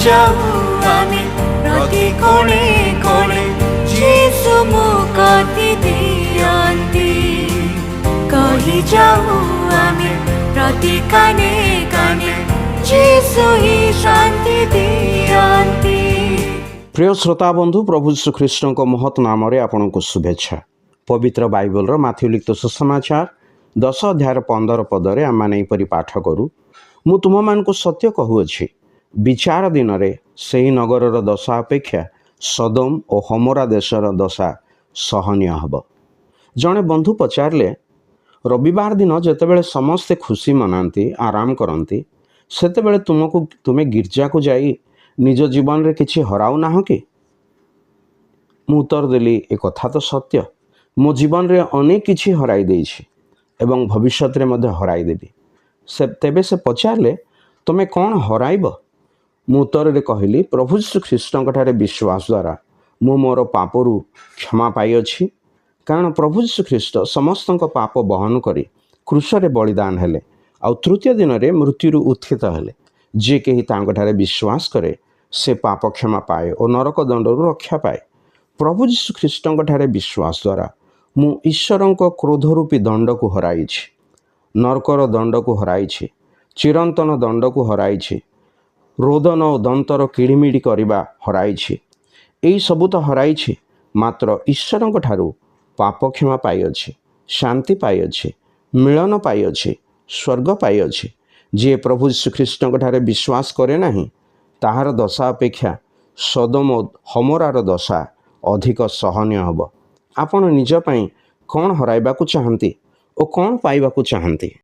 ଯାଉ ଆମେ ପ୍ରତି କୋଣେ କୋଣେ ଯୀଶୁ ମୁକ୍ତି ଦିଅନ୍ତି। କହି ଯାଉ ଆମେ ପ୍ରତି କାନେ କାନେ ଯୀଶୁ ହିଁ ଶାନ୍ତି ଦିଅନ୍ତି। ପ୍ରିୟ ଶ୍ରୋତା ବନ୍ଧୁ, ପ୍ରଭୁ ଶ୍ରୀଖ୍ରୀଷ୍ଟଙ୍କ ମହତ୍ ନାମରେ ଆପଣଙ୍କୁ ଶୁଭେଚ୍ଛା। ପବିତ୍ର ବାଇବଲର ମାଥ୍ୟୁ ଲିଖିତ ସୁସମାଚାର 10 ଅଧ୍ୟାୟର 15 ପଦରେ ଆମମାନେ ଏହିପରି ପାଠ କରୁ, ମୁଁ ତୁମମାନଙ୍କୁ ସତ୍ୟ କହୁଅଛି, ବିଚାର ଦିନରେ ସେହି ନଗରର ଦଶା ଅପେକ୍ଷା ସୋଦୋମ ଓ ଗମୋରା ଦେଶର ଦଶା ସହନୀୟ ହେବ। ଜଣେ ବନ୍ଧୁ ପଚାରିଲେ, ରବିବାର ଦିନ ଯେତେବେଳେ ସମସ୍ତେ ଖୁସି ମନାନ୍ତି, ଆରାମ କରନ୍ତି, ସେତେବେଳେ ତୁମେ ଗିର୍ଜାକୁ ଯାଇ ନିଜ ଜୀବନରେ କିଛି ହରାଉ ନାହଁ କି? ମୁଁ ଉତ୍ତର ଦେଲି, ଏ କଥା ତ ସତ୍ୟ। ମୋ ଜୀବନରେ ଅନେକ କିଛି ହରାଇ ଦେଇଛି ଏବଂ ଭବିଷ୍ୟତରେ ମଧ୍ୟ ହରାଇ ଦେବି। ତେବେ ସେ ପଚାରିଲେ, ତୁମେ କ'ଣ ହରାଇବ? ମୁଁ ଉତ୍ତରରେ କହିଲି, ପ୍ରଭୁ ଶ୍ରୀଖ୍ରୀଷ୍ଟଙ୍କଠାରେ ବିଶ୍ୱାସ ଦ୍ୱାରା ମୁଁ ମୋର ପାପରୁ କ୍ଷମା ପାଇଅଛି। କାରଣ ପ୍ରଭୁ ଶ୍ରୀଖ୍ରୀଷ୍ଟ ସମସ୍ତଙ୍କ ପାପ ବହନ କରି କ୍ରୁଶରେ ବଳିଦାନ ହେଲେ ଆଉ ତୃତୀୟ ଦିନରେ ମୃତ୍ୟୁରୁ ଉତ୍ଥିତ ହେଲେ। ଯିଏ କେହି ତାଙ୍କଠାରେ ବିଶ୍ୱାସ କରେ ସେ ପାପ କ୍ଷମା ପାଏ ଓ ନରକ ଦଣ୍ଡରୁ ରକ୍ଷା ପାଏ। ପ୍ରଭୁ ଯୀଶୁଖ୍ରୀଷ୍ଟଙ୍କଠାରେ ବିଶ୍ୱାସ ଦ୍ୱାରା ମୁଁ ଈଶ୍ୱରଙ୍କ କ୍ରୋଧ ରୂପୀ ଦଣ୍ଡକୁ ହରାଇଛି, ନରକର ଦଣ୍ଡକୁ ହରାଇଛି, ଚିରନ୍ତନ ଦଣ୍ଡକୁ ହରାଇଛି, ରୋଦନ ଓ ଦନ୍ତର କିଳିମିଳି କରିବା ହରାଇଛି। ଏହିସବୁ ତ ହରାଇଛି, ମାତ୍ର ଈଶ୍ୱରଙ୍କ ଠାରୁ ପାପ କ୍ଷମା ପାଇଅଛି, ଶାନ୍ତି ପାଇଅଛି, ମିଳନ ପାଇଅଛି, ସ୍ୱର୍ଗ ପାଇଅଛି। ଯିଏ ପ୍ରଭୁ ଶ୍ରୀଖ୍ରୀଷ୍ଟଙ୍କଠାରେ ବିଶ୍ୱାସ କରେ ନାହିଁ, ତାହାର ଦଶା ଅପେକ୍ଷା ସୋଦୋମ ଓ ଗମୋରାର ଦଶା ଅଧିକ ସହନୀୟ ହେବ। ଆପଣ ନିଜ ପାଇଁ କ'ଣ ହରାଇବାକୁ ଚାହାନ୍ତି ଓ କ'ଣ ପାଇବାକୁ ଚାହାନ୍ତି?